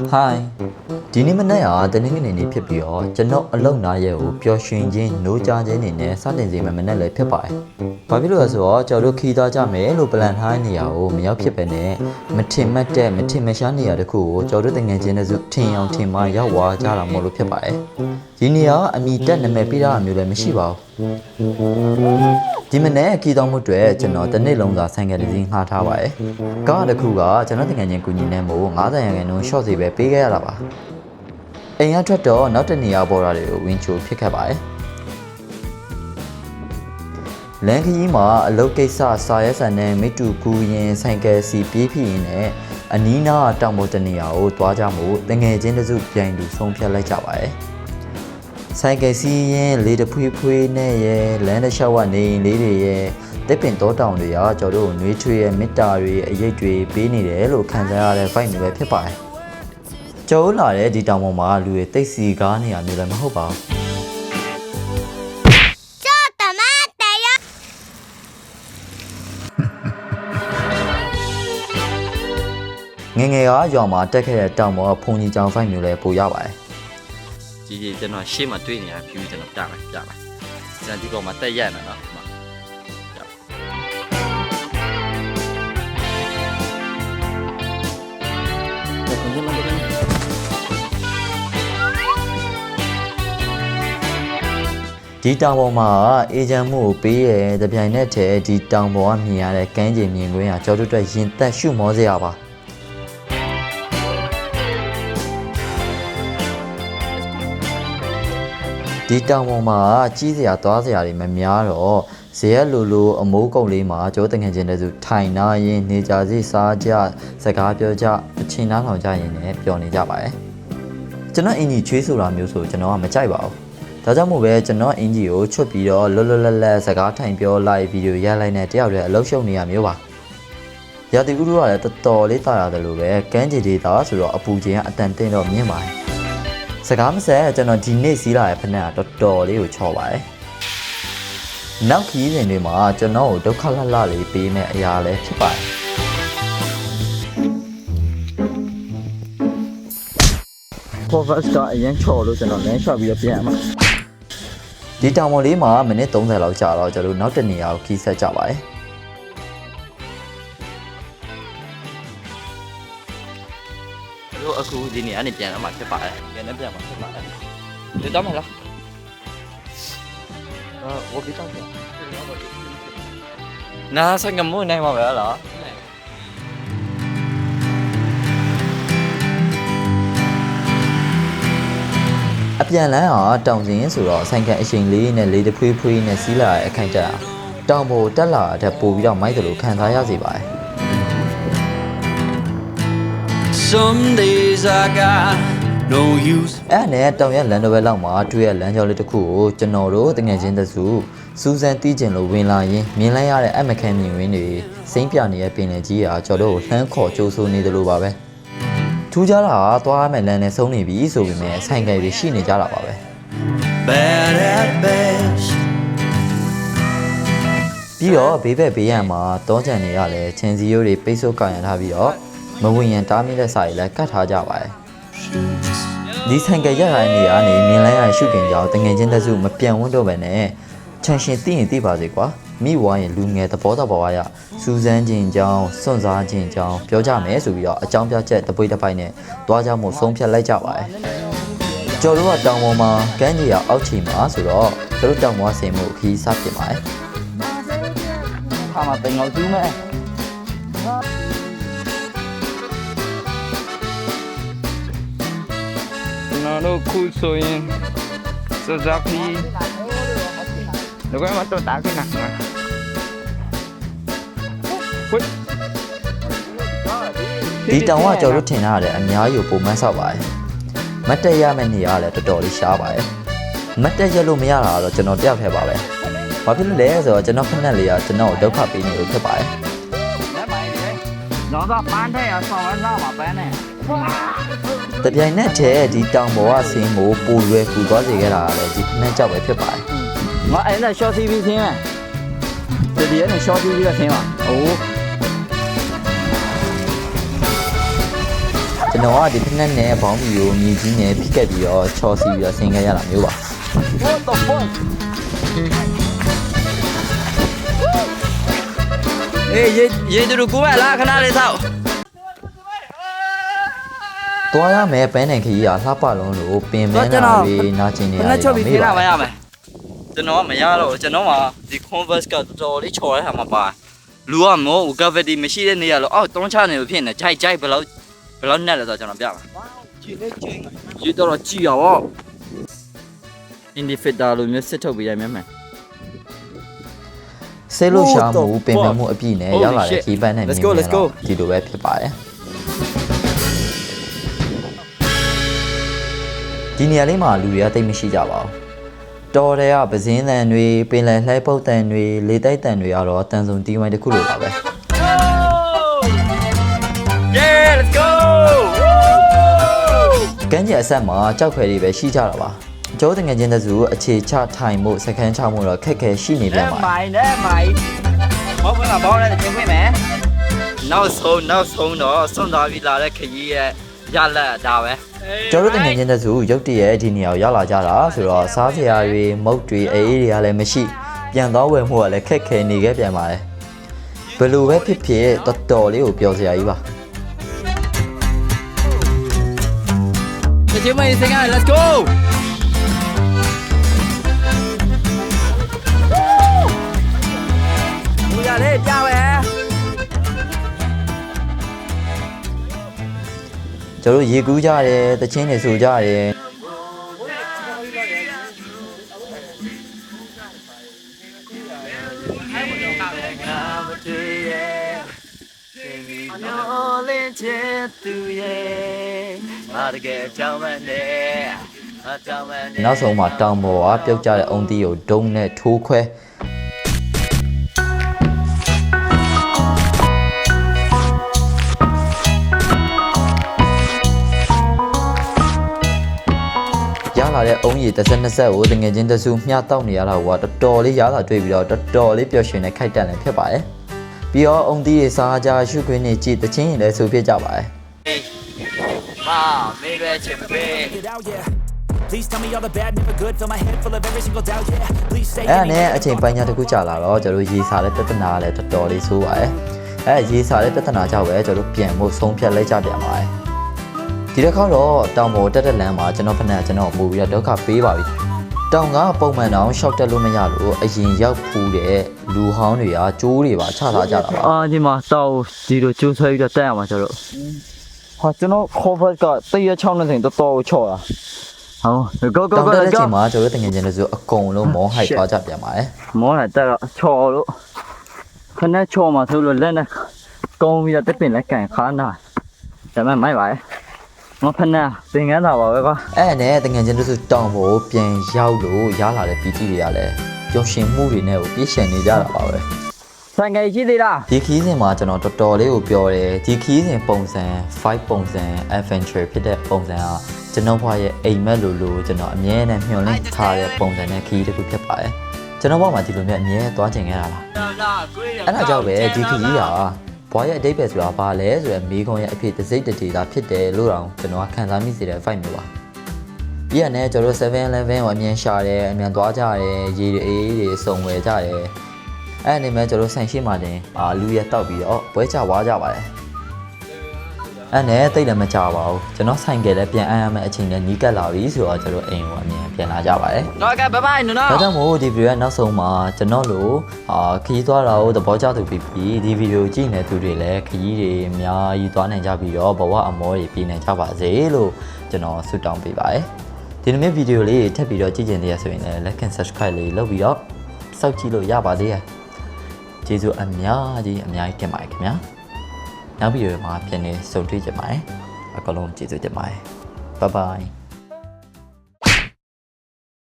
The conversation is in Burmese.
Hi ဒီနေ့မနေ့ကတနင်္ဂနွေနေ့ဖြစ်ပြီးတော့ကျွန်တော်အလုပ်နာရဲကိုပျော်ရွှင်ခြင်းနိုးကြားခြင်းနေနဲ့စတင်စီမမနေ့လည်းဖြစ်ပါတယ်။ဘာဖြစ်လို့လဲဆိုတော့ကျွန်တော်တို့ခီးသားကြမယ်လို့ပလန်ထားတဲ့နေရာကိုမရောက်ဖြစ်ပဲနဲ့မထင်မှတ်တဲ့မထင်မရှားနေရာတစ်ခုကိုကျွန်တော်တို့တငယ်ချင်းတွေစုထင်အောင်ထင်မှရောက်သွားကြတာမို့လို့ဖြစ်ပါတယ်။ဒီနေရာကအမိတက်နာမည်ပြတာမျိုးလည်းမရှိပါဘူး။ဒီမနေ့ခီးတော်မှုတွေကျွန်တော်တစ်နေ့လုံးစာဆိုင်ကယ်တစ်စီးငှားထားပါတယ်။ကားတစ်ခုကကျွန်တော်တငယ်ချင်းကူညီနေမို့90% short စီပဲပေးခဲ့ရတာပါ။အိမ်ရထွက်တော့နောက်တနေရာပေါ်တာတွေကိုဝင်ချိုဖြစ်ခဲ့ပါတယ်။လန်ခကြီးမှာအလုတ်ကိစ္စစာရဲဆန်နဲ့မိတူကူရင်ဆိုင်ကယ်စီပြေးဖြစ်ရင်းနဲ့အနီးနားတောင်ပေါ်တနေရာကိုသွားကြမှုတငယ်ချင်းတစုပြိုင်သူဆုံးဖြတ်လိုက်ကြပါတယ်။ဆိုင်ကယ်စီရင်လေတဖွေးဖွေးနဲ့ရဲလမ်းတစ်လျှောက်ကနေလေးတွေရဲတစ်ပင်တောတောင်တွေကကျွန်တော်တို့နှွေးထွေးရဲ့မေတ္တာတွေအရေးတွေပေးနေတယ်လို့ခံစားရတဲ့ vibe မျိုးပဲဖြစ်ပါတယ်။ကျော်လာတဲ့ဒီတောင်ပေါ်မှာလူတွေတိတ်စီကားနေရမျိုးလည်းမဟုတ်ပါဘူးငငယ်ကရွာမှာတက်ခဲ့တဲ့တောင်ပေါ်ဖုန်ကြီးကြောင်ဖိုက်မျိုးလည်းပို့ရပါတယ်ဒီကျွန်တော်ရှေ့မှာတွေ့နေတာ view ကျွန်တော်ပြမယ်ကျွန်တော်ဒီကောင်မှာတက်ရက်နေနော်ဒီတောင်ပေါ်မှာအေဂျင့်မှုကိုပေးရတဲ့ပြိုင်နဲ့တည်းဒီတောင်ပေါ်ကမြင်ရတဲ့ကမ်းခြေမြင်ကွင်းကကျော်တို့အတွက်ရင်သက်ရှုမောစရာပါဒီတောင်ပေါ်မှာကြီးစရာသွားစရာတွေမများတော့ဇေယျလိုအမိုးကုတ်လေးမှာကျော်တငယ်ချင်းတွေဆိုထိုင်နာရင်နေကြစီစားကြစကားပြောကြအချင်းနားထောင်ကြရင်လည်းပျော်နေကြပါတယ်ကျွန်တော်အင်ကြီးချွေးဆိုတာမျိုးဆိုကျွန်တော်ကမကြိုက်ပါဘူးဒါကြောင့်မို့ပဲကျွန်တော်အင်ဂျီကိုချွတ်ပြီးတော့လွတ်လွတ်လပ်လပ်စကားထိုင်ပြောလိုက်ဗီဒီယိုရိုက်လိုက်နဲ့တယောက်တည်းအလုပ်ရှုပ်နေရမျိုးပါရာသီဥတုကလည်းတော်တော်လေးတာရတယ်လို့ပဲကမ်းခြေဒေသဆိုတော့အပူချိန်ကအတန်တင်းတော့မြင့်ပါတယ်စကားမဆက်ကျွန်တော်ဒီနေ့စီးလာတဲ့ဖက်နဲ့ကတော်တော်လေးကိုချော့ပါတယ်နောက်ခီးစဉ်တွေမှာကျွန်တော်ကိုဒုက္ခလှလှလေးပေးမဲ့အရာလည်းဖြစ်ပါတယ်ပေါ်ဖတ်စတာအရင်ချော်လို့ကျွန်တော်လမ်းလျှောက်ပြီးတော့ပြန်မှာဒီတောင်ပေါ်လေးမှာမိနစ်30လောက်ကြာတော့ကျွန်တော်နောက်တနေရာကိုခီးဆက်ကြပါတယ်တို့အခုဒီနေရာနေပြန်လာမှဖြစ်ပါတယ်ပြန်လည်းပြန်မှာဖြစ်ပါတယ်ဒီတော့မလားဝတ်ပြီးတော့နားဆိုင်ကမိုးနိုင်မှာပဲလားအပြန်လန်းအောင်တောင်စင်းဆိုတော့ဆိုင်ကန်အချိန်လေးနဲ့လေတဖွေးဖွေးနဲ့စီးလာတဲ့အခိုင်တက်အောင်တောင်ပေါ်တက်လာတဲ့ပို့ပြီးတော့မိုက်တယ်လို့ခံစားရစေပါတယ် Some days I got no use အဲ့နဲ့တောင်ရလန်တော်ဘက်လောက်မှာတွေ့ရလမ်းကြောလေးတစ်ခုကိုကျွန်တော်တို့တငယ်ချင်းတစုစူးစမ်းတီးကျင်လို့ဝင်လာရင်မြင်လိုက်ရတဲ့အမခန်းမြင်ဝင်းတွေစိမ့်ပြနေတဲ့ပင်လယ်ကြီးကကျွန်တော်တို့လှမ်းခေါ်ကြိုးဆိုးနေတယ်လို့ပါပဲထူးခြားတာကသွားရမယ့်လမ်းနဲ့ဆုံးနေပြီဆိုပေမဲ့ဆိုင်ကယ်တွေရှိနေကြတာပါပဲ Bad at best ပြီးတော့ဘေးဘက်ဘေးရန်မှာတောကြံတွေကလည်းချင်းစီရိုးတွေပိတ်ဆို့ကင်ရထားပြီးတော့မဝင်ရန်တားမိတဲ့စာတွေလည်းကတ်ထားကြပါတယ်ဒီဆိုင်ကယ်ရရတဲ့နေရာကနေမြင်လိုက်ရတဲ့ရှုခင်ကြောင့်တငယ်ချင်းတစုမပြန်ဝန်းတော့ပဲနဲ့ချန်ရှင်သိရင်သိပါစေကွာမိဝါရင်လူငယ်သဘောတဘာဝရစူးစမ်းခြင်းကြောင့်စွန့်စားခြင်းကြောင့်ပြောကြမယ်ဆိုပြီးတော့အကြောင်းပြချက်တပွေးတစ်ပိုက်နဲ့တွားကြမှုဆုံးဖြတ်လိုက်ကြပါတယ်ကျော်တို့ကတောင်ပေါ်မှာကမ်းခြေရအောက်ခြေမှာဆိုတော့တို့တောင်ပေါ်ဆင်မှုခီးစပြင်ပါတယ်ခါမှာတင်အောင်ကျူးမယ်နော်တို့ခုဆိုရင်စဇာဖီလောကမှာတော့တာကိနာဒီတောင်ကကျော်တို့ထင်ထားတဲ့အများကြီးပုံမှန်ဆောက်ပါတယ်မတ်တက်ရမယ့်နေရာလည်းတော်တော်လေးရှားပါတယ်မတ်တက်ရလို့မရတာတော့ကျွန်တော်တယောက်ထဲပါပဲဘာဖြစ်လို့လဲဆိုတော့ကျွန်တော်ခဏလေးကကျွန်တော်ဒုက္ခပေးနေလို့ဖြစ်ပါတယ်တော့ပန်းတဲ့ရဆောင်ရမ်းမှာပန်းနေတပြိုင်နက်တည်းဒီတောင်ပေါ်ကဆင်းဖို့ပိုရွယ်ပူသွားစေခဲ့တာလည်းဒီခဏကြောက်ပဲဖြစ်ပါတယ်ငါအဲ့နဲ့ short TV ဆင်းမယ်ဒီရနဲ့ short TV ကဆင်းပါအိုး ကျွန်တော်ကဒီဖက်နဲ့ဘောင်းမီကိုမြေကြီးနဲ့ဖိကက်ပြီးတော့ချော်စီပြီးတော့ဆင်ခဲ့ရတာမျိုးပါ What the fuck အေးရေတူကူပဲလားခဏလေးသောက် သွားရမယ်ပန်းနိုင်ခကြီးကလှပလုံးလို့ပင်မန်းတာတွေနာကျင်နေရတယ် ချုပ်ပြီး မေး ခဏ ပါ မရမယ်ကျွန်တော်ကမရတော့ကျွန်တော်ကဒီ Converse ကတော်တော်လေးချော်ရတာမှာပါလူကမို့ gravity မရှိတဲ့နေရာလို့အောက်တုံးချနေလို့ဖြစ်နေကြိုက်ဘယ်လောက်နဲ့လဲဆိုတော့ကျွန်တော်ပြပါရေတော့ကြည့်ရအောင် Indicator လို့မျိုးစစ်ထုတ်ပေးရမယ်မယ် ဆေးလို့ရှာမှုပင်မမှုအပြည့်နဲ့ရောက်လာတဲ့ခီးပန်းနဲ့မြင်နေတော့ဒီလိုပဲဖြစ်ပါတယ်ဒီနေရာလေးမှာလူတွေကတိတ်မရှိကြပါဘူးတော်တဲ့ကပဇင်းတန်တွေပင်လယ်လှဲပုတ်တန်တွေလေတိုက်တန်တွေကတော့တန်စုံတီးဝိုင်းတစ်ခုလိုပါပဲ Yeah let's go ကမ်းခြေအဆက်မှာကြောက်ခွဲတွေပဲရှိကြတာပါကျိုးတငယ်ချင်းတစုအခြေချထိုင်မှုစခန်းချမှုတော့ခက်ခဲရှိနေပြန်ပါ မိုင်းဘောကဘောနဲ့တင်ခွင့်မယ်နောက်ဆုံးတော့စွန့်သွားပြီလာတဲ့ခကြီးရဲ့ရလက်ဒါပဲ ကျော်တို့တငယ်ချင်းတစုရုတ်တရက်ဒီနေရာကိုရောက်လာကြတာဆိုတော့စားစရာတွေမုတ်တွေအေးတွေကလည်းမရှိပြန်သွားဝယ်မှုကလည်းခက်ခဲနေခဲ့ပြန်ပါတယ်ဘယ်လိုပဲဖြစ်ဖြစ်တော်တော်လေးကိုပျော်စရာကြီးပါ ချစ်မင်းစင်က let's go ဘူရလေးကြောက်ပဲ ကျော်တို့ရေကူးကြတယ်တချင်းတွေဆိုကြတယ်နောက်ဆုံးမှာတောင်ပေါ်ကပြုတ်ကြတဲ့အုံသီးကိုဒုံနဲ့ထိုးခွဲရလာတဲ့အုံးရည်32ဆက်ကိုတငယ်ချင်းတစုမျှတောက်နေရတာကတော်တော်လေးရလာတွေ့ပြီးတော့တော်တော်လေးပျော်ရွှင်တဲ့ခိုက်တန်လည်းဖြစ်ပါတယ်ပြီးတော့အုံးသီးတွေစားကြရှုခွင်းနေကြည့်တချင်းရင်လည်းဆိုဖြစ်ကြပါတယ် မာမေပဲချစ်ပဲ Please tell me all the bad, never good. Fill my head full of every single doubt, yeah. Please say အဲ့နဲ့အချိန်ပိုင်းညာတစ်ခုကြာလာတော့ကျွန်တော်ရေစာတဲ့ပြဿနာလည်းတော်တော်လေးဆိုးပါတယ်အဲ့ရေစာတဲ့ပြဿနာကြောင့်ပဲကျွန်တော်ပြန်ဖို့ဆုံးဖြတ်လိုက်ကြပြန်ပါတယ်ဒီတစ်ခါတော့တောင်ပေါ်တက်တဲ့လမ်းမှာကျွန်တော်ဖက်နဲ့ကျွန်တော်ပို့ပြီးတော့ဒုက္ခပေးပါပြီတောင်ကပုံမှန်တော့ရှော့တက်လို့မရလို့အရင်ရောက်ဖူးတဲ့လူဟောင်းတွေကကျိုးတွေပါချထားကြတာပါ အာဒီမှာတောက်ဒီလိုကျိုးဆွဲပြီးတော့တက်ရမှာကျွန်တော်ဟာကျွန်တော် cover ကတရ6နဲ့ဆိုတော်တော်ချော်တာဟော go တောင်တက်တဲ့ချိန်မှာကျွန်တော်တငယ်ချင်းတွေဆိုအကုန်လုံးမောဟိုက်သွားကြပြန်ပါတယ် မောလာတက်တော့ချော်လို့ခနဲ့ချော်မှာဆိုလို့လက်နဲ့ကုန်းပြီးတော့တက်ပင်လက်ကန်ခါနာဒါမှမိုက်ပါရဲ့မဖနာသင်္ကန်းသာပါပဲကွာ အဲ့နဲ့တငယ်ချင်းတို့ဆိုတောင်ပေါ်ပြန်ရောက်လို့ရလာတဲ့ပီတိတွေကလည်းပျော်ရွှင်မှုတွေနဲ့ကိုပြည့်ရှင်နေကြတာပါပဲ ဆိုင်ကကြီးသေးလား ဒီခီးစဉ်မှာကျွန်တော်တော်တော်လေးကိုပြောတယ်ဒီခီးစဉ်ပုံစံ5ပုံစံ adventure ဖြစ်တဲ့ပုံစံကကျွန်တော်ဘွားရဲ့အိမ်မက်လိုကျွန်တော်အမြဲတမ်းမျှော်လင့်ထားတဲ့ပုံစံနဲ့ခီးတစ်ခုဖြစ်ပါတယ်ကျွန်တော်ဘွားမှာဒီလိုမျိုးအမြဲသွားကျင်ခဲ့တာလားအဲ့ဒါကြောင့်ပဲဒီခီးကဘွားရဲ့အတိတ်ပဲဆိုတာဘာလဲဆိုတော့မိခွန်ရဲ့အဖြစ်တစိမ့်တတေတာဖြစ်တယ်လို့တောင်ကျွန်တော်ခံစားမိစေတဲ့ fight မျိုးပါပြီးရတဲ့ကျွန်တော် 7-Eleven ကိုအမြင်ရှာတယ်အမြင်သွားကြတယ်ရေတွေအေးတွေစုံဝယ်ကြတယ်အဲ့အနေနဲ့ကျွန်တော်ဆိုင်ရှိမှတင်လူရတောက်ပြီးတော့ပွဲချဝါကြပါတယ်အဲ့နဲ့တိတ်လည်းမကြပါဘူးကျွန်တော်ဆိုင်ကလည်းပြန်အားရမယ့်အချိန်နဲ့နီးကပ်လာပြီဆိုတော့ကျွန်တော်အိမ်ကိုအမြင်ပြန်လာကြပါတယ် တော့ကဲဘိုင်ဘိုင်နော် ဒါကြောင့်မို့ဒီဗီဒီယိုရဲ့နောက်ဆုံးမှာကျွန်တော်တို့ခရီးသွားတာကိုသဘောကျသူပြီးဒီဗီဒီယိုကြည့်နေသူတွေလည်းခရီးတွေအများကြီးသွားနိုင်ကြပြီးတော့ဘဝအမောတွေပြည့်နိုင်ကြပါစေလို့ကျွန်တော်ဆုတောင်းပေးပါတယ်ဒီနေ့ဗီဒီယိုလေးထပ်ပြီးတော့ကြည့်ကြင်သေးရဆိုရင်လည်း like and subscribe လေးလုပ်ပြီးတော့စောင့်ကြည့်လို့ရပါသေးတယ်ကျေးဇူးအများကြီးတင်ပါတယ်ခင်ဗျာနောက်ဗီဒီယိုမှာပြန်နေဆုံတွေ့ကြပါမယ်အကုန်လုံးကျေးဇူးတင်ပါတယ် bye bye